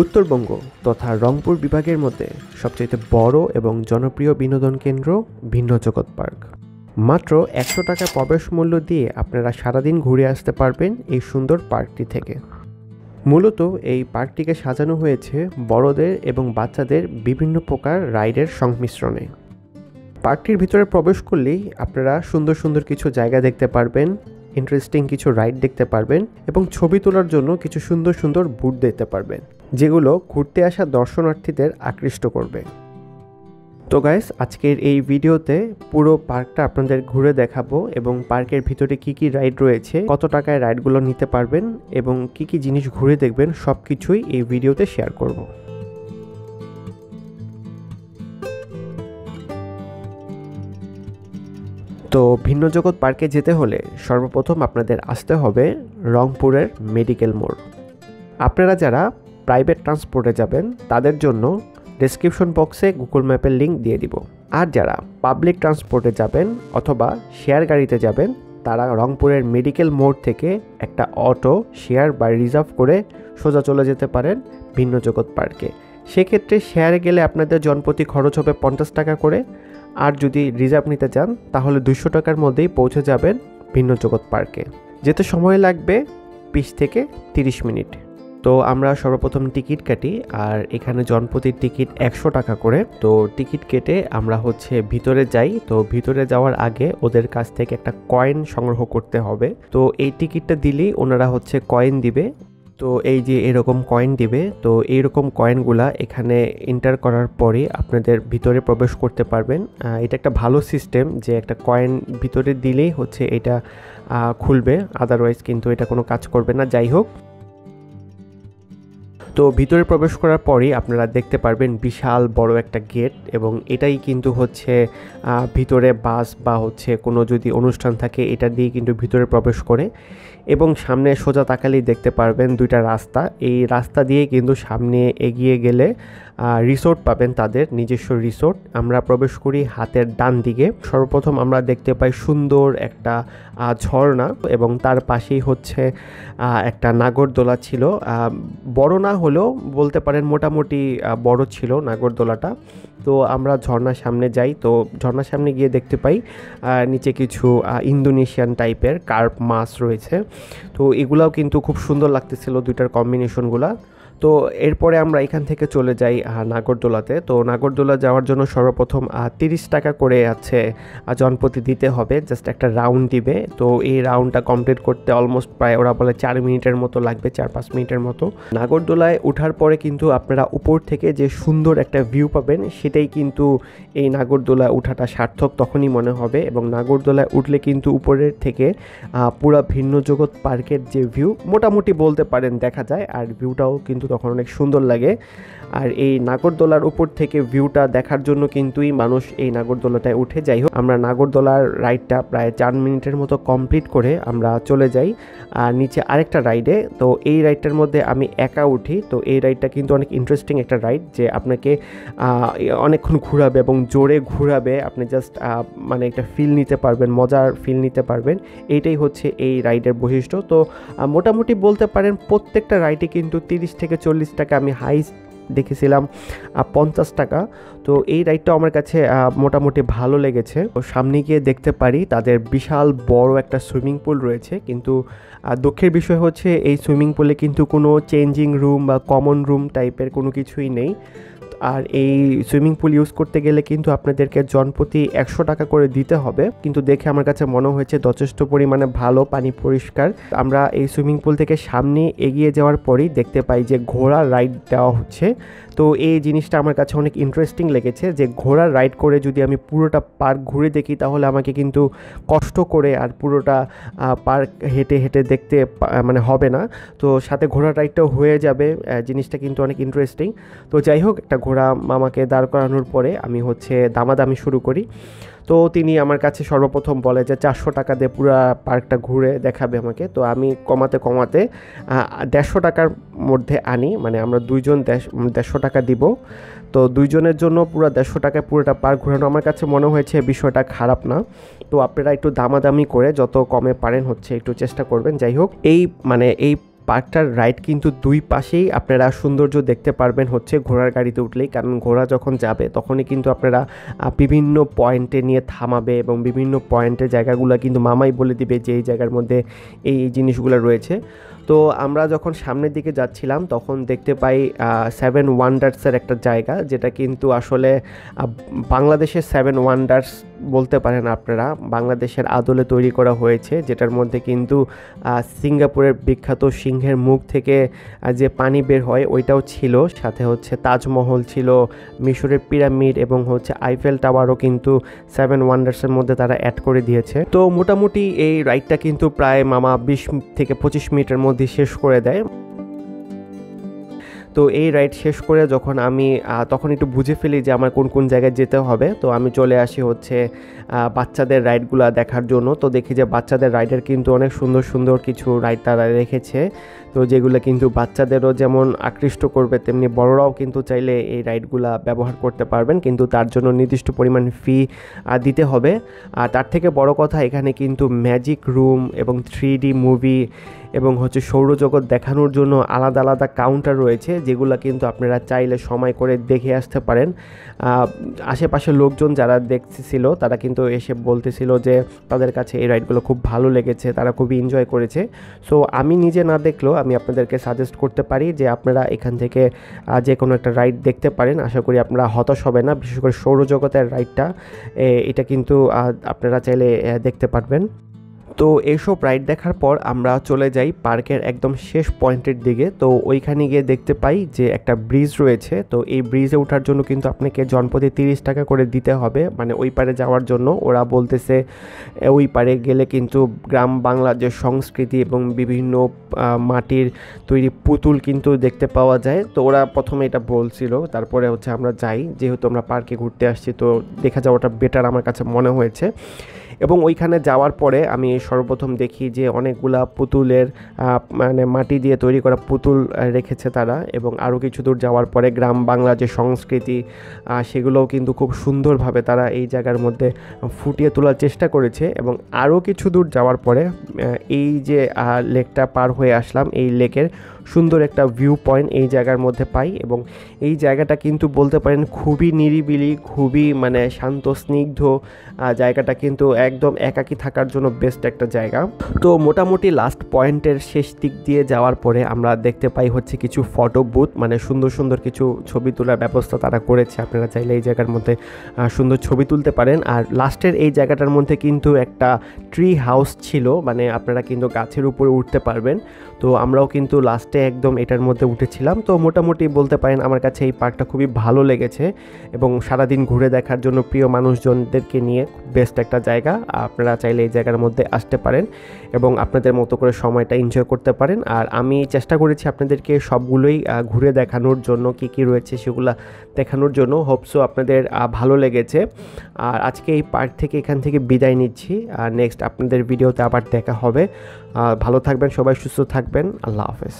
উত্তরবঙ্গ তথা রংপুর বিভাগের মধ্যে সবচেয়ে বড় এবং জনপ্রিয় বিনোদন কেন্দ্র ভিন্ন জগৎ পার্ক। মাত্র ১০০ টাকা প্রবেশ মূল্য দিয়ে আপনারা সারাদিন ঘুরে আসতে পারবেন এই সুন্দর পার্কটি থেকে। মূলত এই পার্কটিকে সাজানো হয়েছে বড়দের এবং বাচ্চাদের বিভিন্ন প্রকার রাইডের সংমিশ্রণে। পার্কটির ভিতরে প্রবেশ করলেই আপনারা সুন্দর সুন্দর কিছু জায়গা দেখতে পারবেন, ইন্টারেস্টিং কিছু রাইড দেখতে পারবেন এবং ছবি তোলার জন্য কিছু সুন্দর সুন্দর বুথ দেখতে পারবেন, যেগুলো ঘুরতে আসা দর্শনার্থীদের আকৃষ্ট করবে। তো গাইস, আজকের এই ভিডিওতে পুরো পার্কটা আপনাদের ঘুরে দেখাবো এবং পার্কের ভিতরে কি কি রাইড রয়েছে, কত টাকায় রাইডগুলো নিতে পারবেন এবং কি কি জিনিস ঘুরে দেখবেন, সব কিছুই এই ভিডিওতে শেয়ার করব। তো ভিন্ন জগৎ পার্কে যেতে হলে সর্বপ্রথম আপনাদের আসতে হবে রংপুরের মেডিকেল মোড়। আপনারা যারা প্রাইভেট ট্রান্সপোর্টে যাবেন তাদের জন্য ডেসক্রিপশন বক্সে গুগল ম্যাপের লিঙ্ক দিয়ে দিব। আর যারা পাবলিক ট্রান্সপোর্টে যাবেন অথবা শেয়ার গাড়িতে যাবেন তারা রংপুরের মেডিকেল মোড় থেকে একটা অটো শেয়ার বা রিজার্ভ করে সোজা চলে যেতে পারেন ভিন্ন জগৎ পার্কে। সেক্ষেত্রে শেয়ারে গেলে আপনাদের জনপ্রতি খরচ হবে 50 টাকা করে, আর যদি রিজার্ভ নিতে চান তাহলে 200 টাকার মধ্যেই পৌঁছে যাবেন ভিন্ন জগৎ পার্কে। যেতে সময় লাগবে 20 থেকে 30 মিনিট। তো আমরা সর্বপ্রথম টিকিট কাটি, আর এখানে জনপ্রতি টিকিট 100 টাকা করে। তো টিকিট কেটে আমরা ভিতরে যাই। তো ভিতরে যাওয়ার আগে ওদের কাছ থেকে একটা কয়েন সংগ্রহ করতে হবে। তো এই টিকিটটা দিলেই ওনারা কয়েন দিবে। তো এই যে এরকম কয়েন দিবে, তো এইরকম কয়েনগুলা এখানে এন্টার করার পরে আপনাদের ভিতরে প্রবেশ করতে পারবেন। এটা একটা ভালো সিস্টেম যে একটা কয়েন ভিতরে দিলেই এটা খুলবে, আদারওয়াইজ কিন্তু এটা কোনো কাজ করবে না। যাই হোক, তো ভিতরে প্রবেশ করার পরেই আপনারা দেখতে পারবেন বিশাল বড় একটা গেট, এবং এটাই কিন্তু ভিতরে বাস বা কোনো যদি অনুষ্ঠান থাকে এটা দিয়ে কিন্তু ভিতরে প্রবেশ করে। এবং সামনে সোজা তাকালেই দেখতে পারবেন দুইটা রাস্তা। এই রাস্তা দিয়ে কিন্তু সামনে এগিয়ে গেলে রিসোর্ট পাবেন, তাদের নিজস্ব রিসোর্ট। আমরা প্রবেশ করি হাতের ডান দিকে। সর্বপ্রথম আমরা দেখতে পাই সুন্দর একটা ঝর্ণা, এবং তার পাশেই একটা নাগরদোলা ছিল। বড় না হলেও বলতে পারেন মোটামুটি বড় ছিল নাগরদোলাটা। তো আমরা ঝর্ণার সামনে যাই। তো ঝর্ণার সামনে গিয়ে দেখতে পাই নিচে কিছু ইন্দোনেশিয়ান টাইপের কার্প মাছ রয়েছে। তো এগুলাও কিন্তু খুব সুন্দর লাগতেছিল, দুইটার কম্বিনেশনগুলা। তো এরপরে আমরা এখান থেকে চলে যাই নাগরদোলাতে। তো নাগরদোলা যাওয়ার জন্য সর্বপ্রথম 30 টাকা করে জনপ্রতি দিতে হবে, জাস্ট একটা রাউন্ড দিবে। তো এই রাউন্ডটা কমপ্লিট করতে অলমোস্ট প্রায় ওরা বলে 4 মিনিটের মতো লাগবে, 4-5 মিনিটের মতো। নাগরদোলায় ওঠার পরে কিন্তু আপনারা উপর থেকে যে সুন্দর একটা ভিউ পাবেন, সেটাই কিন্তু এই নাগরদোলায় ওঠাটা সার্থক তখনই মনে হবে। এবং নাগরদোলায় উঠলে কিন্তু উপরের থেকে পুরো ভিন্ন জগৎ পার্কের যে ভিউ মোটামুটি বলতে পারেন দেখা যায়, আর ভিউটাও কিন্তু তখন অনেক সুন্দর লাগে। আর এই নাগরদোলার উপর থেকে ভিউটা দেখার জন্য কিন্তুই মানুষ এই নাগরদোলাটায় উঠে। যাই হোক, আমরা নাগরদোলার রাইডটা প্রায় 4 মিনিটের মতো কমপ্লিট করে আমরা চলে যাই আর নিচে আরেকটা রাইডে। তো এই রাইডটার মধ্যে আমি একা উঠি। তো এই রাইডটা কিন্তু অনেক ইন্টারেস্টিং একটা রাইড, যে আপনাকে অনেকক্ষণ ঘুরাবে এবং জোরে ঘুরাবে। আপনি জাস্ট একটা ফিল নিতে পারবেন, মজার ফিল নিতে পারবেন। এইটাই এই রাইডের বৈশিষ্ট্য। তো মোটামুটি বলতে পারেন প্রত্যেকটা রাইডে কিন্তু 30 থেকে 40 টাকা, আমি হাইস্ট দেখেছিলাম 50 টাকা। তো এই রাইডটাও আমার কাছে মোটামুটি ভালো লেগেছে। তো সামনে গিয়ে দেখতে পারি তাদের বিশাল বড় একটা সুইমিং পুল রয়েছে, কিন্তু দুঃখের বিষয় এই সুইমিং পুলে কিন্তু কোনো চেঞ্জিং রুম বা কমন রুম টাইপের কোনো কিছুই নেই। আর এই সুইমিং পুল ইউজ করতে গেলে কিন্তু আপনাদেরকে জনপ্রতি 100 টাকা করে দিতে হবে, কিন্তু দেখে আমার কাছে মনে হয়েছে যথেষ্ট পরিমাণে ভালো, পানি পরিষ্কার। আমরা এই সুইমিং পুল থেকে সামনে এগিয়ে যাওয়ার পরেই দেখতে পাই যে ঘোড়া রাইড দেওয়া হচ্ছে। তো এই জিনিসটা আমার কাছে অনেক ইন্টারেস্টিং লেগেছে, যে ঘোড়া রাইড করে যদি আমি পুরোটা পার্ক ঘুরে দেখি তাহলে আমাকে কিন্তু কষ্ট করে আর পুরোটা পার্ক হেঁটে হেঁটে দেখতে হবে না। তো সাথে ঘোড়া রাইডটাও হয়ে যাবে, জিনিসটা কিন্তু অনেক ইন্টারেস্টিং। তো যাই হোক, একটা ঘোড়া মামাকে দাঁড় করানোর পরে আমি দামাদামি শুরু করি। তো তিনি আমার কাছে সর্বপ্রথম বলে যে 400 টাকা দিয়ে পুরো পার্কটা ঘুরে দেখাবে আমাকে। তো আমি কমাতে 150 টাকার মধ্যে আনি, আমরা দুইজন 150 টাকা দিব। তো দুইজনের জন্য পুরো 150 টাকায় পুরোটা পার্ক ঘোরানো আমার কাছে মনে হয়েছে বিষয়টা খারাপ না। তো আপনারা একটু দামাদামি করে যত কমে পারেন একটু চেষ্টা করবেন। যাই হোক, এই পার্কটার রাইড কিন্তু দুই পাশেই আপনারা সৌন্দর্য দেখতে পারবেন হচ্ছে ঘোড়ার গাড়িতে উঠলেই, কারণ ঘোড়া যখন যাবে তখনই কিন্তু আপনারা বিভিন্ন পয়েন্টে নিয়ে থামাবে এবং বিভিন্ন পয়েন্টের জায়গাগুলো কিন্তু মামাই বলে দিবে যে এই জায়গার মধ্যে এই জিনিসগুলো রয়েছে। তো আমরা যখন সামনের দিকে যাচ্ছিলাম তখন দেখতে পাই 7 ওয়ান্ডার্সের একটা জায়গা, যেটা কিন্তু আসলে বাংলাদেশের 7 ওয়ান্ডার্স বলতে পারেন আপনারা, বাংলাদেশের আদলে তৈরি করা হয়েছে, যেটার মধ্যে কিন্তু সিঙ্গাপুরের বিখ্যাত সিংহের মুখ থেকে যে পানি বের হয় ওইটাও ছিল, সাথে হচ্ছে তাজমহল ছিল, মিশরের পিরামিড এবং হচ্ছে আইফেল টাওয়ারও কিন্তু 7 ওয়ান্ডার্সের মধ্যে তারা অ্যাড করে দিয়েছে। তো মোটামুটি এই রাইডটা কিন্তু প্রায় মামা 20 থেকে 25 মিনিটের মধ্যে শেষ করে দেয়। তো এই রাইড শেষ করে যখন আমি তখন একটু বুঝে ফেলি যে আমার কোন কোন জায়গায় যেতে হবে, তো আমি চলে আসি হচ্ছে বাচ্চাদের রাইডগুলো দেখার জন্য। তো দেখি যে বাচ্চাদের রাইডের কিন্তু অনেক সুন্দর সুন্দর কিছু রাইড তারা রেখেছে, তো যেগুলো কিন্তু বাচ্চাদেরও যেমন আকৃষ্ট করবে তেমনি বড়রাও কিন্তু চাইলে এই রাইডগুলা ব্যবহার করতে পারবেন, কিন্তু তার জন্য নির্দিষ্ট পরিমাণ ফি দিতে হবে। আর তার থেকে বড় কথা, এখানে কিন্তু ম্যাজিক রুম এবং 3D মুভি এবং হচ্ছে সৌরজগৎ দেখানোর জন্য আলাদা আলাদা কাউন্টার রয়েছে, যেগুলো কিন্তু আপনারা চাইলে সময় করে দেখে আসতে পারেন। আশেপাশের লোকজন যারা দেখতেছিল তারা কিন্তু এসে বলতেছিল যে তাদের কাছে এই রাইডগুলো খুব ভালো লেগেছে, তারা খুবই এনজয় করেছে। সো আমি নিজে না দেখলেও আমি আপনাদেরকে সাজেস্ট করতে পারি যে আপনারা এখান থেকে যে কোনো একটা রাইড দেখতে পারেন, আশা করি আপনারা হতাশ হবে না। বিশেষ করে সৌরজগতের রাইডটা, এটা কিন্তু আপনারা চাইলে দেখতে পারবেন। তো এইসব রাইড দেখার পর আমরা চলে যাই পার্কের একদম শেষ পয়েন্টের দিকে। তো ওইখানে গিয়ে দেখতে পাই যে একটা ব্রিজ রয়েছে, তো এই ব্রিজে ওঠার জন্য কিন্তু আপনাকে জনপ্রতি 30 টাকা করে দিতে হবে, মানে ওই পারে যাওয়ার জন্য। ওরা বলতেছে ওই পারে গেলে কিন্তু গ্রাম বাংলার যে সংস্কৃতি এবং বিভিন্ন মাটির তৈরি পুতুল কিন্তু দেখতে পাওয়া যায়। তো ওরা প্রথমে এটা বলছিল, তারপরে হচ্ছে আমরা যাই, যেহেতু আমরা পার্কে ঘুরতে আসছি তো দেখা যাওয়াটা বেটার আমার কাছে মনে হয়েছে। এবং ওইখানে যাওয়ার পরে আমি সর্বপ্রথম দেখি যে অনেকগুলা পুতুলের মানে মাটি দিয়ে তৈরি করা পুতুল রেখেছে তারা, এবং আরও কিছু দূর যাওয়ার পরে গ্রাম বাংলা যে সংস্কৃতি সেগুলোও কিন্তু খুব সুন্দরভাবে তারা এই জায়গার মধ্যে ফুটিয়ে তোলার চেষ্টা করেছে। এবং আরও কিছু দূর যাওয়ার পরে এই যে লেকটা পার হয়ে আসলাম, এই লেকের সুন্দর একটা ভিউ পয়েন্ট এই জায়গার মধ্যে পাই, এবং এই জায়গাটা কিন্তু বলতে পারেন খুবই নিরিবিলি, খুবই মানে শান্ত স্নিগ্ধ জায়গাটা, কিন্তু একদম একাকী থাকার জন্য বেস্ট একটা জায়গা। তো মোটামুটি লাস্ট পয়েন্টের শেষ দিক দিয়ে যাওয়ার পরে আমরা দেখতে পাই হচ্ছে কিছু ফটো বুথ, মানে সুন্দর সুন্দর কিছু ছবি তোলার ব্যবস্থা তারা করেছে, আপনারা চাইলে এই জায়গার মধ্যে সুন্দর ছবি তুলতে পারেন। আর লাস্টের এই জায়গাটার মধ্যে কিন্তু একটা ট্রি হাউস ছিল, মানে আপনারা কিন্তু গাছের উপরে উঠতে পারবেন। তো আমরাও কিন্তু লাস্টে একদম এটার মধ্যে উঠেছিলাম। তো মোটামুটি বলতে পারেন আমার কাছে এই পার্কটা খুবই ভালো লেগেছে, এবং সারাদিন ঘুরে দেখার জন্য প্রিয় মানুষজনদেরকে নিয়ে বেস্ট একটা জায়গা। আপনারা চাইলে এই জায়গার মধ্যে আসতে পারেন এবং আপনাদের মতো করে সময়টা এনজয় করতে পারেন। আর আমি চেষ্টা করেছি আপনাদেরকে সবগুলোই ঘুরে দেখানোর জন্য, কী কী রয়েছে সেগুলো দেখানোর জন্য। হোপসো আপনাদের ভালো লেগেছে। আর আজকে এই পার্ক থেকে এখান থেকে বিদায় নিচ্ছি, আর নেক্সট আপনাদের ভিডিওতে আবার দেখা হবে। ভালো থাকবেন সবাই, সুস্থ থাকবেন, আল্লাহ হাফেজ।